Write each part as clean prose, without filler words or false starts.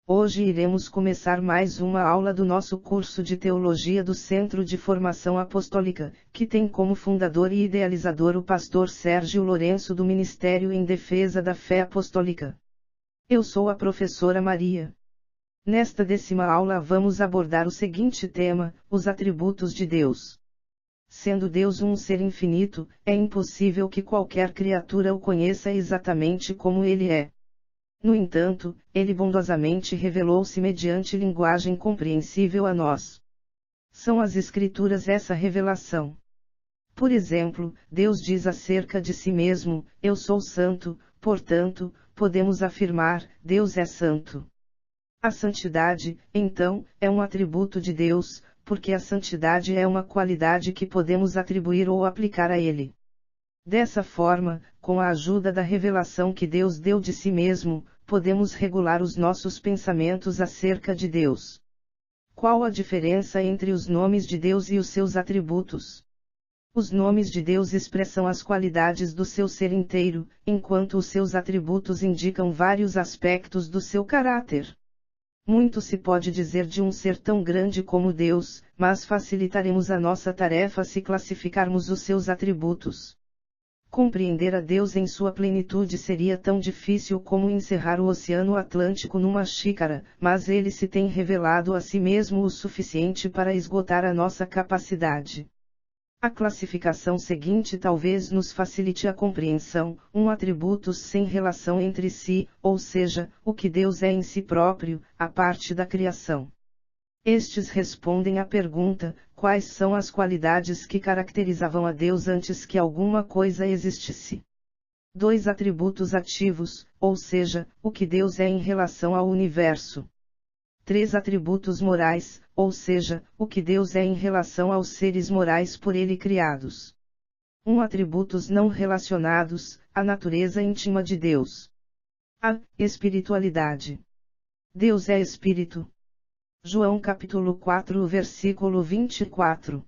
Hoje iremos começar mais uma aula do nosso curso de Teologia do Centro de Formação Apostólica, que tem como fundador e idealizador o pastor Sérgio Lourenço do Ministério em Defesa da Fé Apostólica. Eu sou a professora Maria. Nesta 10ª aula vamos abordar o seguinte tema: os atributos de Deus. Sendo Deus um ser infinito, é impossível que qualquer criatura o conheça exatamente como ele é. No entanto, ele bondosamente revelou-se mediante linguagem compreensível a nós. São as Escrituras essa revelação. Por exemplo, Deus diz acerca de si mesmo: eu sou santo, portanto, podemos afirmar: Deus é santo. A santidade, então, é um atributo de Deus, porque a santidade é uma qualidade que podemos atribuir ou aplicar a Ele. Dessa forma, com a ajuda da revelação que Deus deu de si mesmo, podemos regular os nossos pensamentos acerca de Deus. Qual a diferença entre os nomes de Deus e os seus atributos? Os nomes de Deus expressam as qualidades do seu ser inteiro, enquanto os seus atributos indicam vários aspectos do seu caráter. Muito se pode dizer de um ser tão grande como Deus, mas facilitaremos a nossa tarefa se classificarmos os seus atributos. Compreender a Deus em sua plenitude seria tão difícil como encerrar o Oceano Atlântico numa xícara, mas ele se tem revelado a si mesmo o suficiente para esgotar a nossa capacidade. A classificação seguinte talvez nos facilite a compreensão: atributos sem relação entre si, ou seja, o que Deus é em si próprio, a parte da criação. Estes respondem à pergunta: quais são as qualidades que caracterizavam a Deus antes que alguma coisa existisse? 2 atributos ativos, ou seja, o que Deus é em relação ao universo. 3 atributos morais, ou seja, o que Deus é em relação aos seres morais por Ele criados. 1 atributos não relacionados, a natureza íntima de Deus. A espiritualidade. Deus é espírito. João capítulo 4 versículo 24.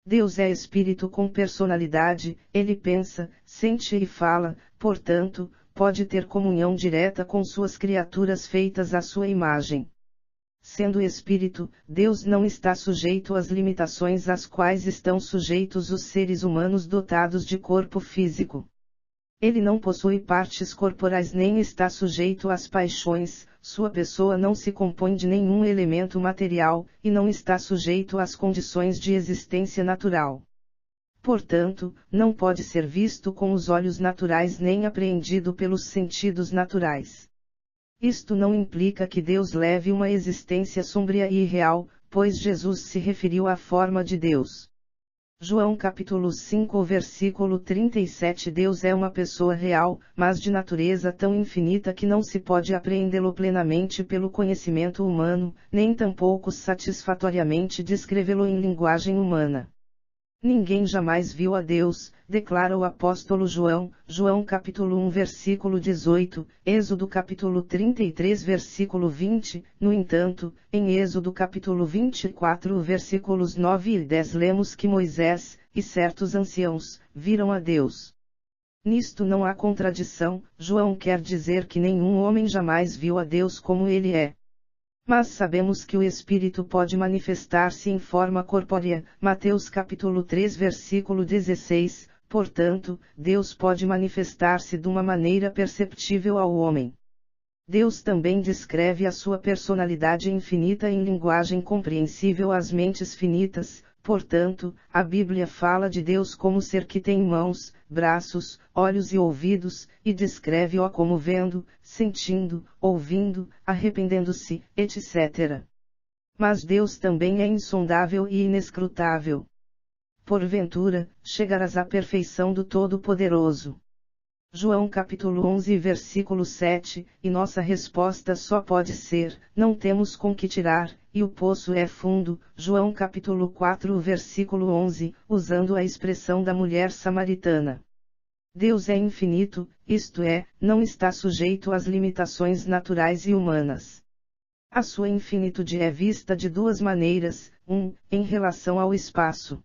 Deus é espírito com personalidade, ele pensa, sente e fala, portanto, pode ter comunhão direta com suas criaturas feitas à sua imagem. Sendo espírito, Deus não está sujeito às limitações às quais estão sujeitos os seres humanos dotados de corpo físico. Ele não possui partes corporais nem está sujeito às paixões, sua pessoa não se compõe de nenhum elemento material, e não está sujeito às condições de existência natural. Portanto, não pode ser visto com os olhos naturais nem apreendido pelos sentidos naturais. Isto não implica que Deus leve uma existência sombria e irreal, pois Jesus se referiu à forma de Deus. João capítulo 5 versículo 37. Deus é uma pessoa real, mas de natureza tão infinita que não se pode apreendê-lo plenamente pelo conhecimento humano, nem tampouco satisfatoriamente descrevê-lo em linguagem humana. Ninguém jamais viu a Deus, declara o apóstolo João, João capítulo 1 versículo 18, Êxodo capítulo 33 versículo 20, no entanto, em Êxodo capítulo 24 versículos 9 e 10 lemos que Moisés, e certos anciãos, viram a Deus. Nisto não há contradição, João quer dizer que nenhum homem jamais viu a Deus como ele é. Mas sabemos que o Espírito pode manifestar-se em forma corpórea, Mateus capítulo 3 versículo 16, portanto, Deus pode manifestar-se de uma maneira perceptível ao homem. Deus também descreve a sua personalidade infinita em linguagem compreensível às mentes finitas, portanto, a Bíblia fala de Deus como ser que tem mãos, braços, olhos e ouvidos, e descreve-o como vendo, sentindo, ouvindo, arrependendo-se, etc. Mas Deus também é insondável e inescrutável. Porventura, chegarás à perfeição do Todo-Poderoso. João capítulo 11 versículo 7, e nossa resposta só pode ser: não temos com que tirar, e o poço é fundo, João capítulo 4 versículo 11, usando a expressão da mulher samaritana. Deus é infinito, isto é, não está sujeito às limitações naturais e humanas. A sua infinitude é vista de 2 maneiras: em relação ao espaço.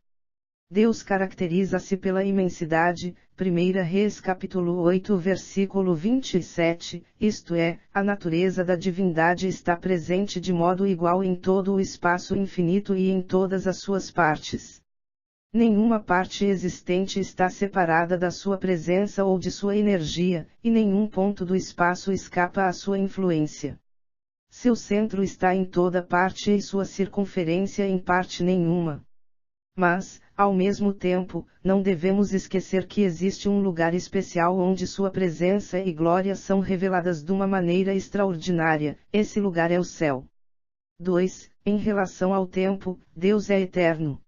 Deus caracteriza-se pela imensidade, 1 Reis capítulo 8 versículo 27, isto é, a natureza da divindade está presente de modo igual em todo o espaço infinito e em todas as suas partes. Nenhuma parte existente está separada da sua presença ou de sua energia, e nenhum ponto do espaço escapa à sua influência. Seu centro está em toda parte e sua circunferência em parte nenhuma. Mas, ao mesmo tempo, não devemos esquecer que existe um lugar especial onde sua presença e glória são reveladas de uma maneira extraordinária, esse lugar é o céu. 2. Em relação ao tempo, Deus é eterno.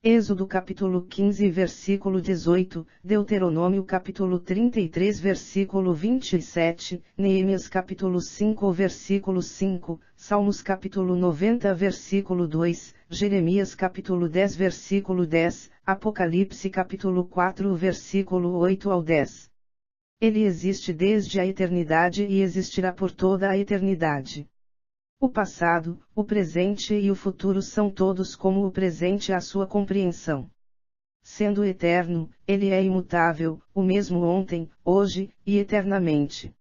Êxodo capítulo 15 versículo 18, Deuteronômio capítulo 33 versículo 27, Neemias capítulo 5 versículo 5, Salmos capítulo 90 versículo 2, Jeremias capítulo 10 versículo 10, Apocalipse capítulo 4 versículo 8 ao 10. Ele existe desde a eternidade e existirá por toda a eternidade. O passado, o presente e o futuro são todos como o presente à sua compreensão. Sendo eterno, ele é imutável, o mesmo ontem, hoje, e eternamente.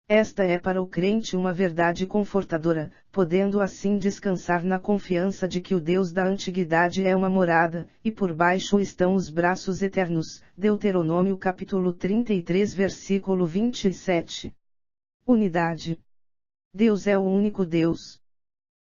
Esta é para o crente uma verdade confortadora, podendo assim descansar na confiança de que o Deus da antiguidade é uma morada, e por baixo estão os braços eternos. Deuteronômio capítulo 33 versículo 27. Unidade. Deus é o único Deus.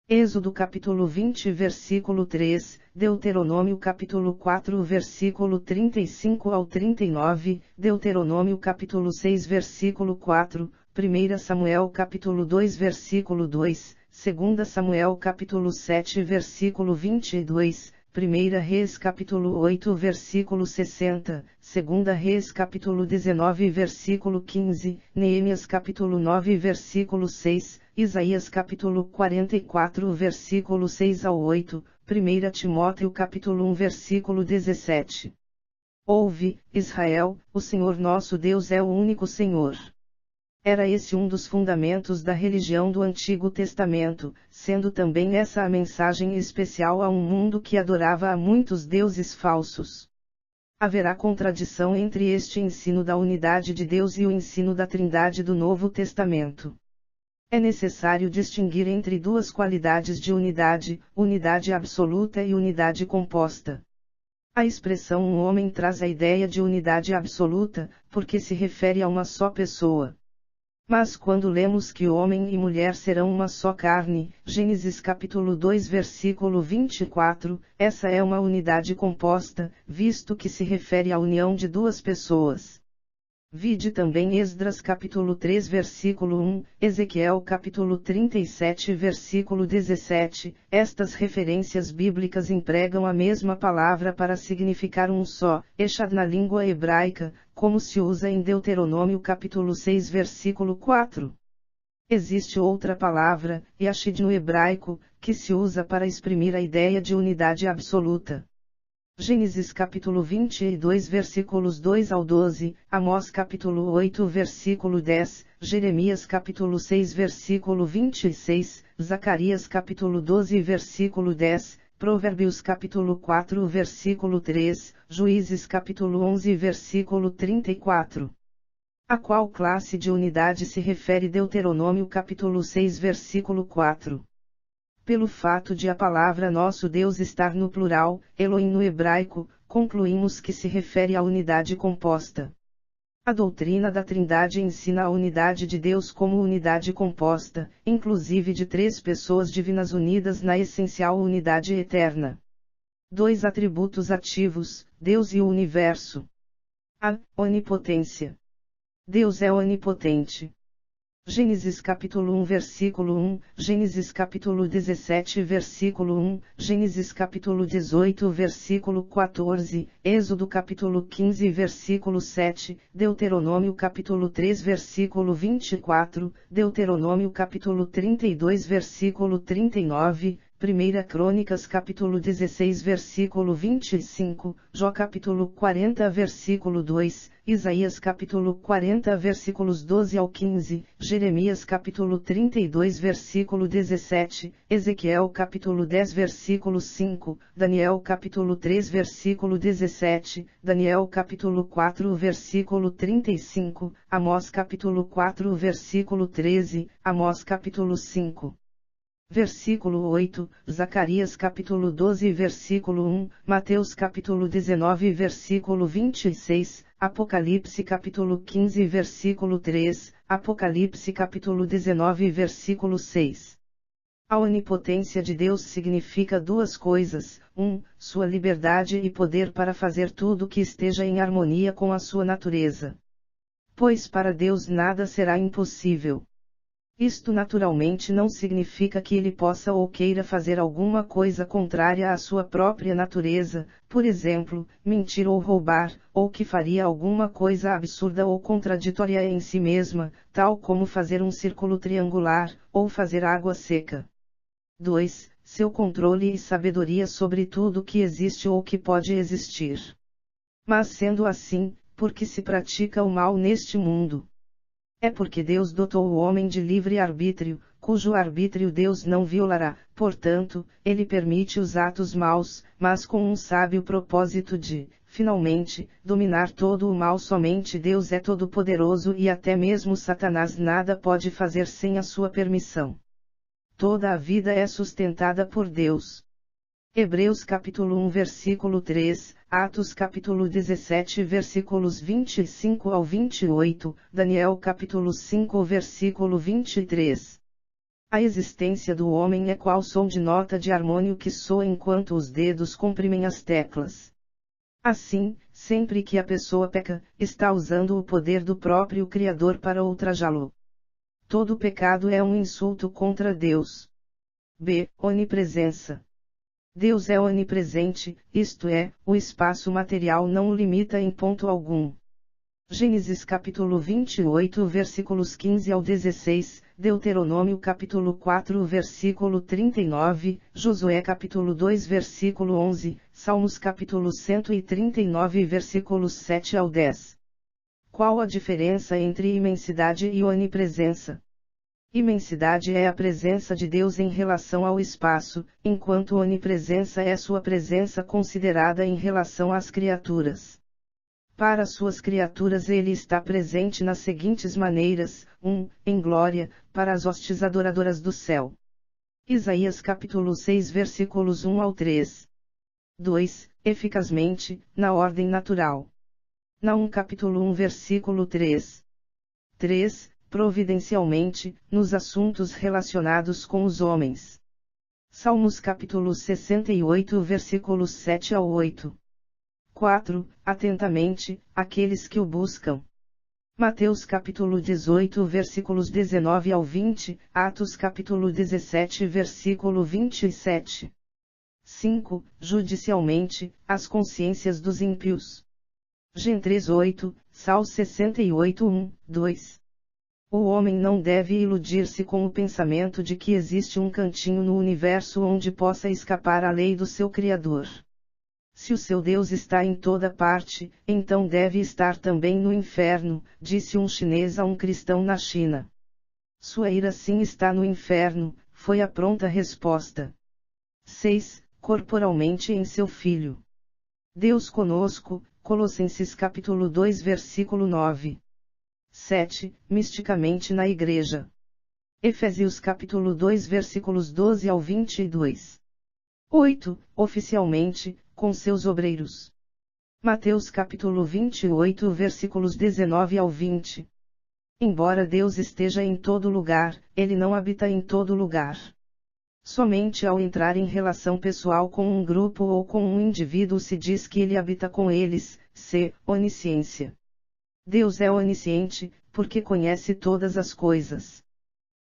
Êxodo capítulo 20 versículo 3, Deuteronômio capítulo 4 versículo 35 ao 39, Deuteronômio capítulo 6 versículo 4, 1 Samuel capítulo 2 versículo 2, 2 Samuel capítulo 7 versículo 22, 1 Reis capítulo 8 versículo 60, 2 Reis capítulo 19 versículo 15, Neemias capítulo 9 versículo 6, Isaías capítulo 44 versículo 6 ao 8, 1 Timóteo capítulo 1 versículo 17. Ouve, Israel, o Senhor nosso Deus é o único Senhor. Era esse um dos fundamentos da religião do Antigo Testamento, sendo também essa a mensagem especial a um mundo que adorava a muitos deuses falsos. Haverá contradição entre este ensino da unidade de Deus e o ensino da Trindade do Novo Testamento. É necessário distinguir entre duas qualidades de unidade, unidade absoluta e unidade composta. A expressão um homem traz a ideia de unidade absoluta, porque se refere a uma só pessoa. Mas quando lemos que homem e mulher serão uma só carne, Gênesis capítulo 2 versículo 24, essa é uma unidade composta, visto que se refere à união de duas pessoas. Vide também Esdras capítulo 3 versículo 1, Ezequiel capítulo 37 versículo 17, estas referências bíblicas empregam a mesma palavra para significar um só, echad na língua hebraica, como se usa em Deuteronômio capítulo 6 versículo 4. Existe outra palavra, yachid no hebraico, que se usa para exprimir a ideia de unidade absoluta. Gênesis capítulo 22 versículos 2 ao 12, Amós capítulo 8 versículo 10, Jeremias capítulo 6 versículo 26, Zacarias capítulo 12 versículo 10, Provérbios capítulo 4 versículo 3, Juízes capítulo 11 versículo 34. A qual classe de unidade se refere Deuteronômio capítulo 6 versículo 4? Pelo fato de a palavra nosso Deus estar no plural, Elohim no hebraico, concluímos que se refere à unidade composta. A doutrina da Trindade ensina a unidade de Deus como unidade composta, inclusive de três pessoas divinas unidas na essencial unidade eterna. Dois atributos ativos, Deus e o universo. A onipotência. Deus é onipotente. Gênesis capítulo 1 versículo 1, Gênesis capítulo 17 versículo 1, Gênesis capítulo 18 versículo 14, Êxodo capítulo 15 versículo 7, Deuteronômio capítulo 3 versículo 24, Deuteronômio capítulo 32 versículo 39, 1 Crônicas capítulo 16 versículo 25, Jó capítulo 40 versículo 2, Isaías capítulo 40 versículos 12 ao 15, Jeremias capítulo 32 versículo 17, Ezequiel capítulo 10 versículo 5, Daniel capítulo 3 versículo 17, Daniel capítulo 4 versículo 35, Amós capítulo 4 versículo 13, Amós capítulo 5. Versículo 8, Zacarias capítulo 12 versículo 1, Mateus capítulo 19 versículo 26, Apocalipse capítulo 15 versículo 3, Apocalipse capítulo 19 versículo 6. A onipotência de Deus significa duas coisas: 1. Sua liberdade e poder para fazer tudo que esteja em harmonia com a sua natureza. Pois para Deus nada será impossível. Isto naturalmente não significa que ele possa ou queira fazer alguma coisa contrária à sua própria natureza, por exemplo, mentir ou roubar, ou que faria alguma coisa absurda ou contraditória em si mesma, tal como fazer um círculo triangular, ou fazer água seca. 2. Seu controle e sabedoria sobre tudo que existe ou que pode existir. Mas sendo assim, por que se pratica o mal neste mundo? É porque Deus dotou o homem de livre arbítrio, cujo arbítrio Deus não violará, portanto, ele permite os atos maus, mas com um sábio propósito de, finalmente, dominar todo o mal. Somente Deus é todo-poderoso e até mesmo Satanás nada pode fazer sem a sua permissão. Toda a vida é sustentada por Deus. Hebreus capítulo 1 versículo 3, Atos capítulo 17 versículos 25 ao 28, Daniel capítulo 5 versículo 23. A existência do homem é qual som de nota de harmônio que soa enquanto os dedos comprimem as teclas. Assim, sempre que a pessoa peca, está usando o poder do próprio Criador para ultrajá-lo. Todo pecado é um insulto contra Deus. B. Onipresença. Deus é onipresente, isto é, o espaço material não o limita em ponto algum. Gênesis capítulo 28 versículos 15 ao 16, Deuteronômio capítulo 4 versículo 39, Josué capítulo 2 versículo 11, Salmos capítulo 139 versículos 7 ao 10. Qual a diferença entre imensidade e onipresença? Imensidade é a presença de Deus em relação ao espaço, enquanto onipresença é sua presença considerada em relação às criaturas. Para suas criaturas ele está presente nas seguintes maneiras: 1. Em glória, para as hostes adoradoras do céu. Isaías capítulo 6 versículos 1 ao 3. 2. Eficazmente, na ordem natural. Naum capítulo 1 versículo 3. 3. Providencialmente, nos assuntos relacionados com os homens. Salmos capítulo 68 versículos 7 ao 8. 4. Atentamente, aqueles que o buscam. Mateus capítulo 18 versículos 19 ao 20, Atos capítulo 17 versículo 27. 5. Judicialmente, as consciências dos ímpios. Gen 3:8, Sal 68 1, 2. O homem não deve iludir-se com o pensamento de que existe um cantinho no universo onde possa escapar à lei do seu Criador. Se o seu Deus está em toda parte, então deve estar também no inferno, disse um chinês a um cristão na China. Sua ira sim está no inferno, foi a pronta resposta. 6. Corporalmente em seu Filho. Deus conosco, Colossenses capítulo 2 versículo 9. 7. Misticamente na Igreja. Efésios capítulo 2 versículos 12 ao 22. 8. Oficialmente, com seus obreiros. Mateus capítulo 28 versículos 19 ao 20. Embora Deus esteja em todo lugar, ele não habita em todo lugar. Somente ao entrar em relação pessoal com um grupo ou com um indivíduo se diz que ele habita com eles. C. Onisciência. Deus é onisciente, porque conhece todas as coisas.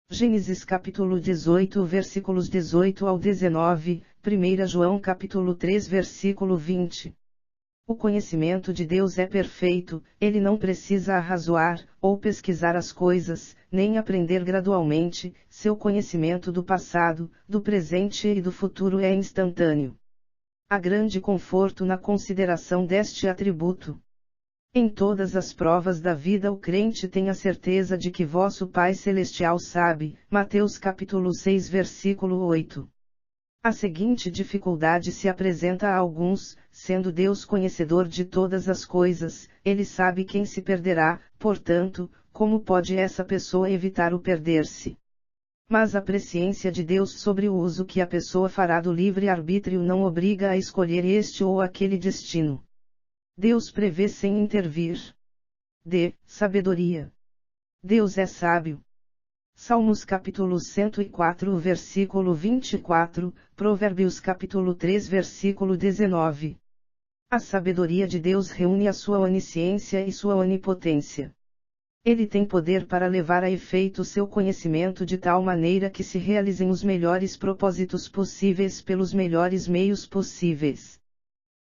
Gênesis capítulo 18 versículos 18 ao 19, 1 João capítulo 3 versículo 20. O conhecimento de Deus é perfeito, ele não precisa arrazoar, ou pesquisar as coisas, nem aprender gradualmente, seu conhecimento do passado, do presente e do futuro é instantâneo. Há grande conforto na consideração deste atributo. Em todas as provas da vida o crente tem a certeza de que vosso Pai Celestial sabe, Mateus capítulo 6 versículo 8. A seguinte dificuldade se apresenta a alguns, sendo Deus conhecedor de todas as coisas, ele sabe quem se perderá, portanto, como pode essa pessoa evitar o perder-se? Mas a presciência de Deus sobre o uso que a pessoa fará do livre-arbítrio não obriga a escolher este ou aquele destino. Deus prevê sem intervir. D. Sabedoria. Deus é sábio. Salmos capítulo 104 versículo 24, Provérbios capítulo 3 versículo 19. A sabedoria de Deus reúne a sua onisciência e sua onipotência. Ele tem poder para levar a efeito seu conhecimento de tal maneira que se realizem os melhores propósitos possíveis pelos melhores meios possíveis.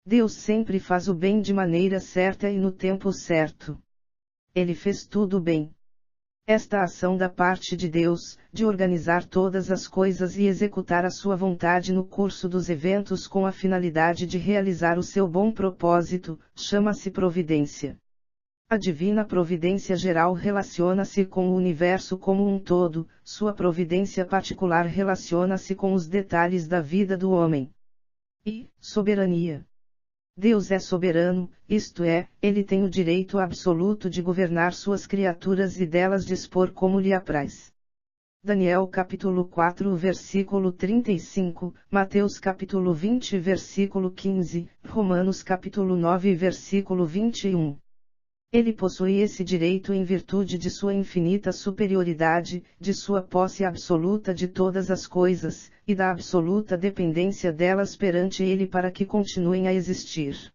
Deus sempre faz o bem de maneira certa e no tempo certo. Ele fez tudo bem. Esta ação da parte de Deus, de organizar todas as coisas e executar a sua vontade no curso dos eventos com a finalidade de realizar o seu bom propósito, chama-se providência. A divina providência geral relaciona-se com o universo como um todo, sua providência particular relaciona-se com os detalhes da vida do homem. E, soberania. Deus é soberano, isto é, ele tem o direito absoluto de governar suas criaturas e delas dispor como lhe apraz. Daniel capítulo 4 versículo 35, Mateus capítulo 20 versículo 15, Romanos capítulo 9 versículo 21. Ele possui esse direito em virtude de sua infinita superioridade, de sua posse absoluta de todas as coisas, e da absoluta dependência delas perante ele para que continuem a existir.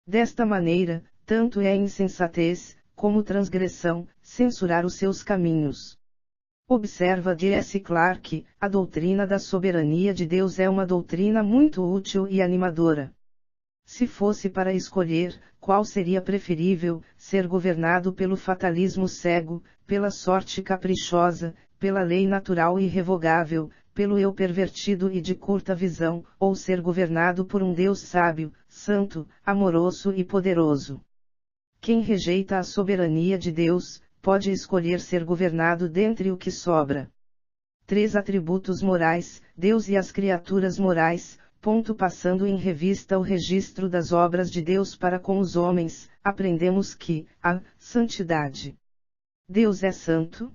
Desta maneira, tanto é insensatez, como transgressão, censurar os seus caminhos. Observa D.S. Clarke, a doutrina da soberania de Deus é uma doutrina muito útil e animadora. Se fosse para escolher, qual seria preferível, ser governado pelo fatalismo cego, pela sorte caprichosa, pela lei natural irrevogável, pelo eu pervertido e de curta visão, ou ser governado por um Deus sábio, santo, amoroso e poderoso? Quem rejeita a soberania de Deus, pode escolher ser governado dentre o que sobra. 3 atributos morais, Deus e as criaturas morais. Passando em revista o registro das obras de Deus para com os homens, aprendemos que, a santidade. Deus é santo?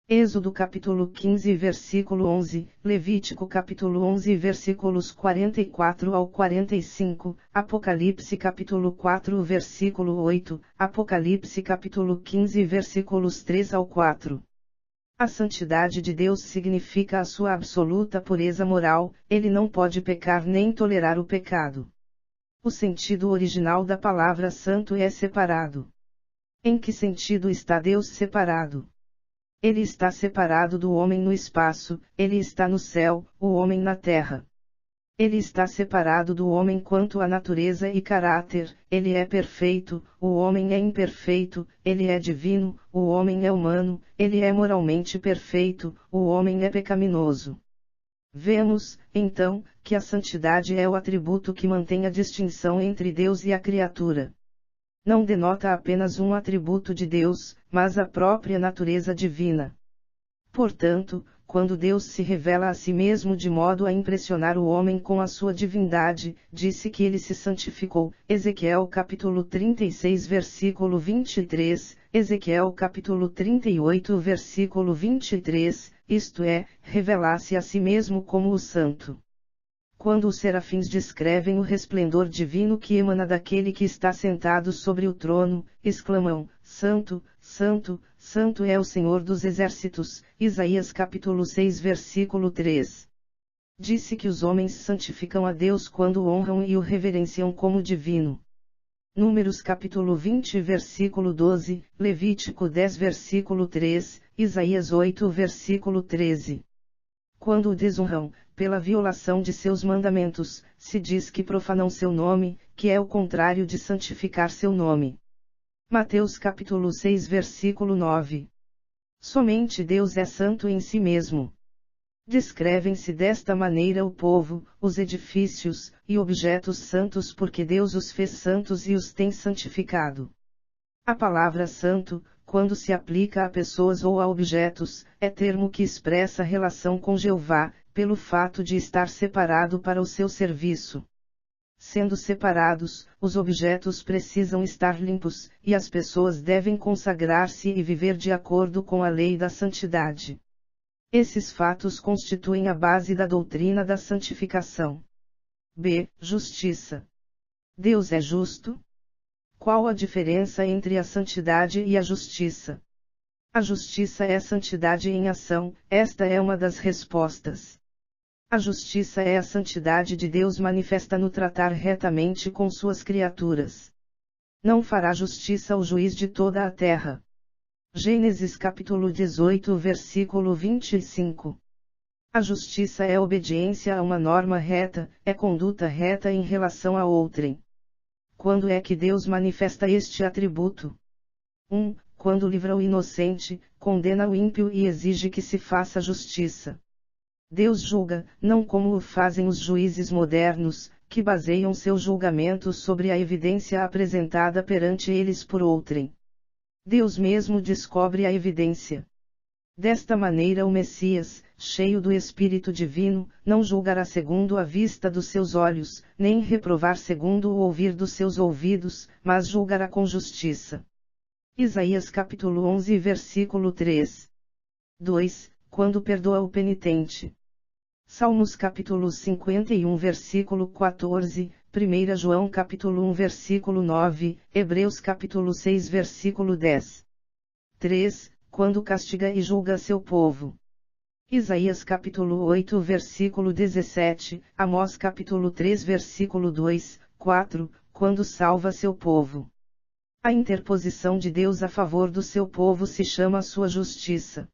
Êxodo capítulo 15 versículo 11, Levítico capítulo 11 versículos 44 ao 45, Apocalipse capítulo 4 versículo 8, Apocalipse capítulo 15 versículos 3 ao 4. A santidade de Deus significa a sua absoluta pureza moral, ele não pode pecar nem tolerar o pecado. O sentido original da palavra santo é separado. Em que sentido está Deus separado? Ele está separado do homem no espaço, ele está no céu, o homem na terra. Ele está separado do homem quanto à natureza e caráter, ele é perfeito, o homem é imperfeito, ele é divino, o homem é humano, ele é moralmente perfeito, o homem é pecaminoso. Vemos, então, que a santidade é o atributo que mantém a distinção entre Deus e a criatura. Não denota apenas um atributo de Deus, mas a própria natureza divina. Portanto, quando Deus se revela a si mesmo de modo a impressionar o homem com a sua divindade, disse que ele se santificou, Ezequiel capítulo 36 versículo 23, Ezequiel capítulo 38 versículo 23, isto é, revelar-se a si mesmo como o santo. Quando os serafins descrevem o resplendor divino que emana daquele que está sentado sobre o trono, exclamam, Santo, Santo, Santo é o Senhor dos Exércitos, Isaías capítulo 6 versículo 3. Disse que os homens santificam a Deus quando o honram e o reverenciam como divino. Números capítulo 20 versículo 12, Levítico 10 versículo 3, Isaías 8 versículo 13. Quando o desonram, pela violação de seus mandamentos, se diz que profanam seu nome, que é o contrário de santificar seu nome. Mateus capítulo 6 versículo 9. Somente Deus é santo em si mesmo. Descrevem-se desta maneira o povo, os edifícios, e objetos santos porque Deus os fez santos e os tem santificado. A palavra santo, quando se aplica a pessoas ou a objetos, é termo que expressa relação com Jeová, pelo fato de estar separado para o seu serviço. Sendo separados, os objetos precisam estar limpos, e as pessoas devem consagrar-se e viver de acordo com a lei da santidade. Esses fatos constituem a base da doutrina da santificação. B. Justiça. Deus é justo? Qual a diferença entre a santidade e a justiça? A justiça é santidade em ação, esta é uma das respostas. A justiça é a santidade de Deus manifesta no tratar retamente com suas criaturas. Não fará justiça o juiz de toda a terra. Gênesis capítulo 18 versículo 25. A justiça é obediência a uma norma reta, é conduta reta em relação a outrem. Quando é que Deus manifesta este atributo? 1. Quando livra o inocente, condena o ímpio e exige que se faça justiça. Deus julga, não como o fazem os juízes modernos, que baseiam seu julgamento sobre a evidência apresentada perante eles por outrem. Deus mesmo descobre a evidência. Desta maneira o Messias, cheio do Espírito Divino, não julgará segundo a vista dos seus olhos, nem reprovar segundo o ouvir dos seus ouvidos, mas julgará com justiça. Isaías capítulo 11 versículo 3. 2. Quando perdoa o penitente. Salmos capítulo 51 versículo 14, 1 João capítulo 1 versículo 9, Hebreus capítulo 6 versículo 10. 3. Quando castiga e julga seu povo. Isaías capítulo 8 versículo 17, Amós capítulo 3 versículo 2, 4, quando salva seu povo. A interposição de Deus a favor do seu povo se chama sua justiça.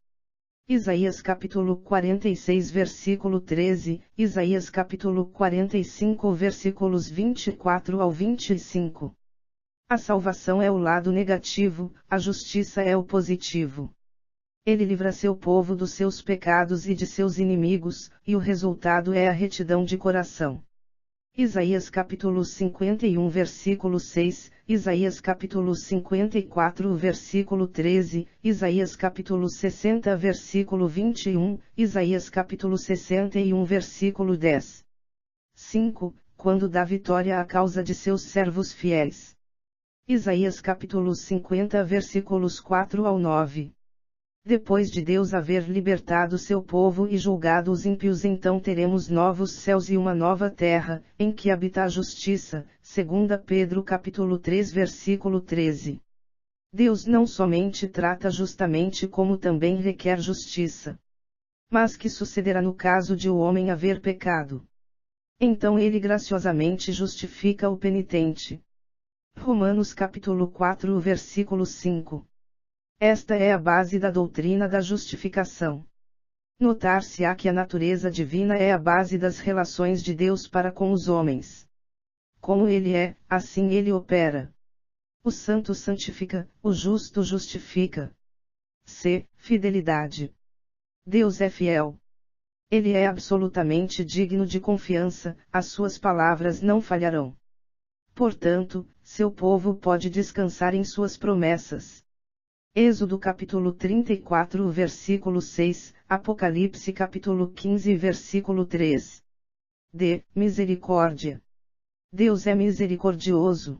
Isaías capítulo 46 versículo 13, Isaías capítulo 45 versículos 24 ao 25. A salvação é o lado negativo, a justiça é o positivo. Ele livra seu povo dos seus pecados e de seus inimigos, e o resultado é a retidão de coração. Isaías capítulo 51 versículo 6, Isaías capítulo 54 versículo 13, Isaías capítulo 60 versículo 21, Isaías capítulo 61 versículo 10. 5. Quando dá vitória à causa de seus servos fiéis. Isaías capítulo 50 versículos 4 ao 9. Depois de Deus haver libertado seu povo e julgado os ímpios, então teremos novos céus e uma nova terra, em que habita a justiça, 2 Pedro capítulo 3 versículo 13. Deus não somente trata justamente como também requer justiça. Mas que sucederá no caso de o homem haver pecado? Então ele graciosamente justifica o penitente. Romanos capítulo 4 versículo 5. Esta é a base da doutrina da justificação. Notar-se-á que a natureza divina é a base das relações de Deus para com os homens. Como ele é, assim ele opera. O santo santifica, o justo justifica. C. Fidelidade. Deus é fiel. Ele é absolutamente digno de confiança, as suas palavras não falharão. Portanto, seu povo pode descansar em suas promessas. Êxodo capítulo 34 versículo 6, Apocalipse capítulo 15 versículo 3. D. Misericórdia. Deus é misericordioso.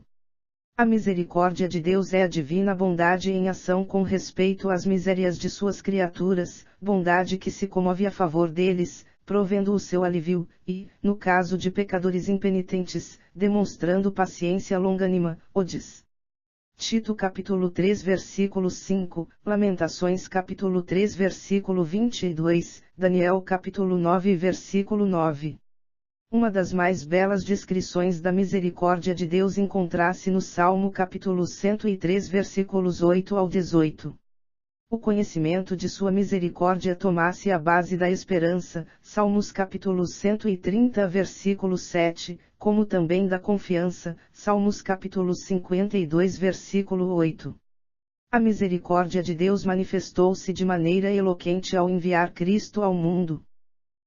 A misericórdia de Deus é a divina bondade em ação com respeito às misérias de suas criaturas, bondade que se comove a favor deles, provendo o seu alívio, e, no caso de pecadores impenitentes, demonstrando paciência longânima, Odes. Tito capítulo 3 versículo 5, Lamentações capítulo 3 versículo 22, Daniel capítulo 9 versículo 9. Uma das mais belas descrições da misericórdia de Deus encontra-se no Salmo capítulo 103 versículos 8 ao 18. o conhecimento de sua misericórdia tomasse a base da esperança, Salmos capítulo 130 versículo 7, como também da confiança, Salmos capítulo 52 versículo 8. A misericórdia de Deus manifestou-se de maneira eloquente ao enviar Cristo ao mundo.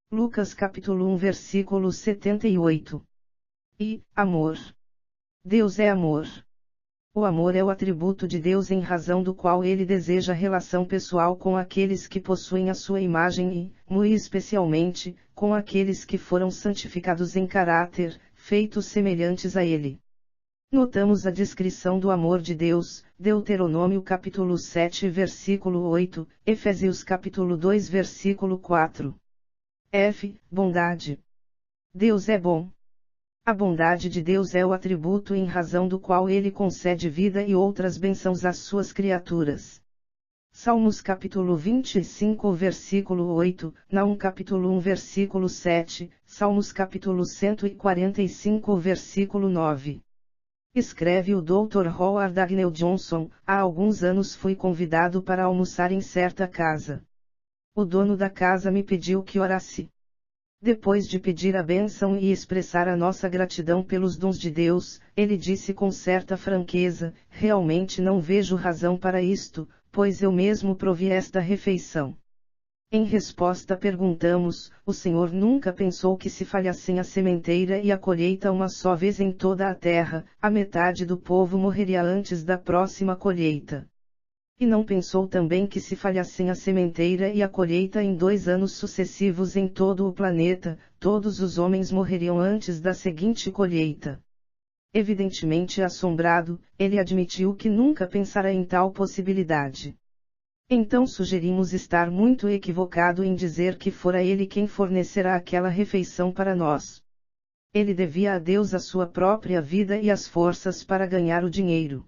Lucas capítulo 1 versículo 78. E, amor. Deus é amor. O amor é o atributo de Deus em razão do qual ele deseja relação pessoal com aqueles que possuem a sua imagem e, muito especialmente, com aqueles que foram santificados em caráter, feitos semelhantes a ele. Notamos a descrição do amor de Deus, Deuteronômio capítulo 7 versículo 8, Efésios capítulo 2 versículo 4. Bondade. Deus é bom. A bondade de Deus é o atributo em razão do qual ele concede vida e outras bênçãos às suas criaturas. Salmos capítulo 25 versículo 8, Naum capítulo 1 versículo 7, Salmos capítulo 145 versículo 9. Escreve o Dr. Howard Agnell Johnson: há alguns anos fui convidado para almoçar em certa casa. O dono da casa me pediu que orasse. Depois de pedir a bênção e expressar a nossa gratidão pelos dons de Deus, ele disse com certa franqueza: realmente não vejo razão para isto, pois eu mesmo provi esta refeição. Em resposta perguntamos: o Senhor nunca pensou que se falhassem a sementeira e a colheita uma só vez em toda a terra, a metade do povo morreria antes da próxima colheita? E não pensou também que se falhassem a sementeira e a colheita em 2 anos sucessivos em todo o planeta, todos os homens morreriam antes da seguinte colheita? Evidentemente assombrado, ele admitiu que nunca pensara em tal possibilidade. Então sugerimos estar muito equivocado em dizer que fora ele quem fornecerá aquela refeição para nós. Ele devia a Deus a sua própria vida e as forças para ganhar o dinheiro.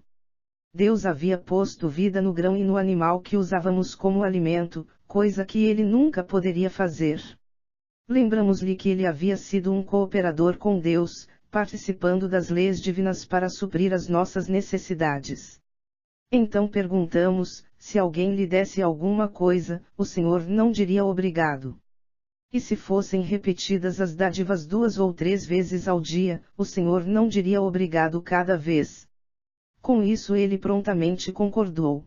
Deus havia posto vida no grão e no animal que usávamos como alimento, coisa que ele nunca poderia fazer. Lembramos-lhe que ele havia sido um cooperador com Deus, participando das leis divinas para suprir as nossas necessidades. Então perguntamos: se alguém lhe desse alguma coisa, o Senhor não diria obrigado? E se fossem repetidas as dádivas 2 ou 3 vezes ao dia, o Senhor não diria obrigado cada vez? Com isso ele prontamente concordou.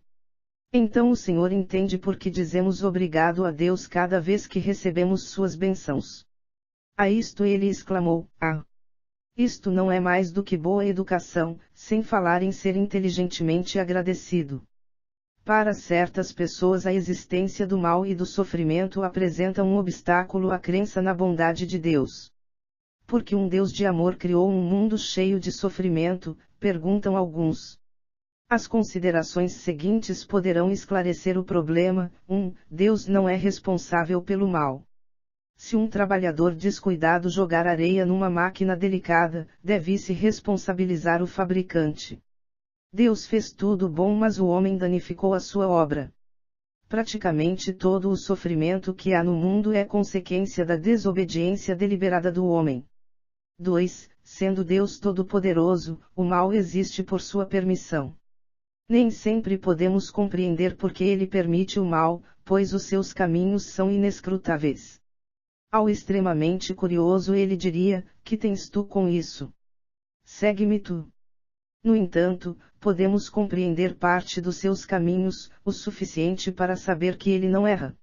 Então o Senhor entende por que dizemos obrigado a Deus cada vez que recebemos suas bênçãos. A isto ele exclamou: isto não é mais do que boa educação, sem falar em ser inteligentemente agradecido. Para certas pessoas a existência do mal e do sofrimento apresenta um obstáculo à crença na bondade de Deus. Porque um Deus de amor criou um mundo cheio de sofrimento, perguntam alguns. As considerações seguintes poderão esclarecer o problema. 1. Deus não é responsável pelo mal. Se um trabalhador descuidado jogar areia numa máquina delicada, deve-se responsabilizar o fabricante. Deus fez tudo bom, mas o homem danificou a sua obra. Praticamente todo o sofrimento que há no mundo é consequência da desobediência deliberada do homem. 2. Sendo Deus todo-poderoso, o mal existe por sua permissão. Nem sempre podemos compreender por que ele permite o mal, pois os seus caminhos são inescrutáveis. Ao extremamente curioso ele diria: que tens tu com isso? Segue-me tu. No entanto, podemos compreender parte dos seus caminhos, o suficiente para saber que ele não erra.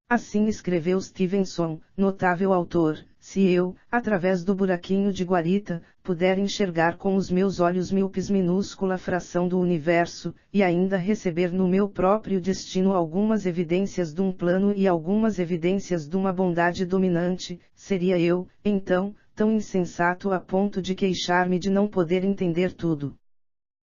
Assim escreveu Stevenson, notável autor: se eu, através do buraquinho de guarita, puder enxergar com os meus olhos míopes minúscula fração do universo, e ainda receber no meu próprio destino algumas evidências de um plano e algumas evidências de uma bondade dominante, seria eu, então, tão insensato a ponto de queixar-me de não poder entender tudo?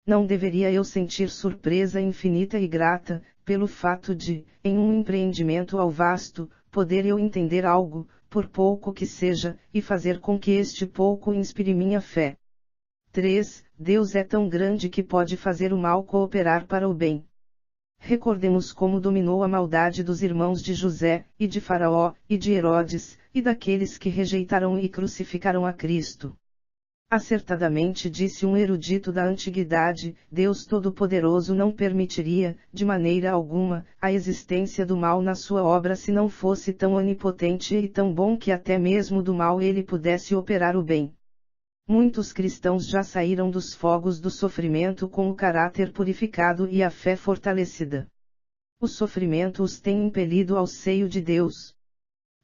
Não deveria eu sentir surpresa infinita e grata, pelo fato de, em um empreendimento ao vasto, poder eu entender algo, por pouco que seja, e fazer com que este pouco inspire minha fé? 3. Deus é tão grande que pode fazer o mal cooperar para o bem. Recordemos como dominou a maldade dos irmãos de José, e de Faraó, e de Herodes, e daqueles que rejeitaram e crucificaram a Cristo. Acertadamente disse um erudito da antiguidade, Deus Todo-Poderoso não permitiria, de maneira alguma, a existência do mal na sua obra se não fosse tão onipotente e tão bom que até mesmo do mal ele pudesse operar o bem. Muitos cristãos já saíram dos fogos do sofrimento com o caráter purificado e a fé fortalecida. O sofrimento os tem impelido ao seio de Deus.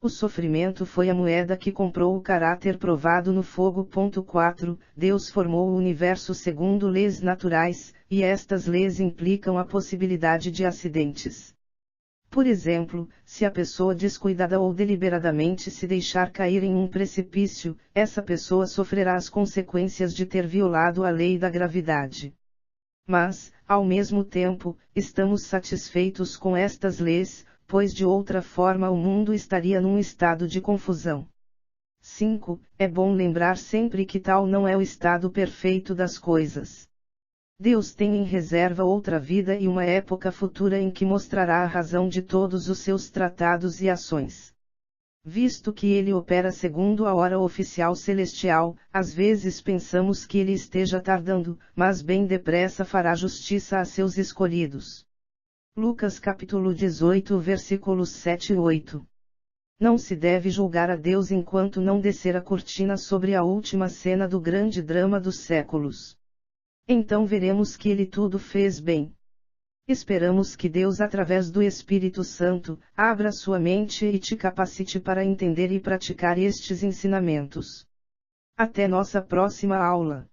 O sofrimento foi a moeda que comprou o caráter provado no fogo. 4. Deus formou o universo segundo leis naturais, e estas leis implicam a possibilidade de acidentes. Por exemplo, se a pessoa descuidada ou deliberadamente se deixar cair em um precipício, essa pessoa sofrerá as consequências de ter violado a lei da gravidade. Mas, ao mesmo tempo, estamos satisfeitos com estas leis, pois de outra forma o mundo estaria num estado de confusão. 5. É bom lembrar sempre que tal não é o estado perfeito das coisas. Deus tem em reserva outra vida e uma época futura em que mostrará a razão de todos os seus tratados e ações. Visto que ele opera segundo a hora oficial celestial, às vezes pensamos que ele esteja tardando, mas bem depressa fará justiça a seus escolhidos. Lucas capítulo 18 versículos 7 e 8. Não se deve julgar a Deus enquanto não descer a cortina sobre a última cena do grande drama dos séculos. Então veremos que ele tudo fez bem. Esperamos que Deus, através do Espírito Santo, abra sua mente e te capacite para entender e praticar estes ensinamentos. Até nossa próxima aula.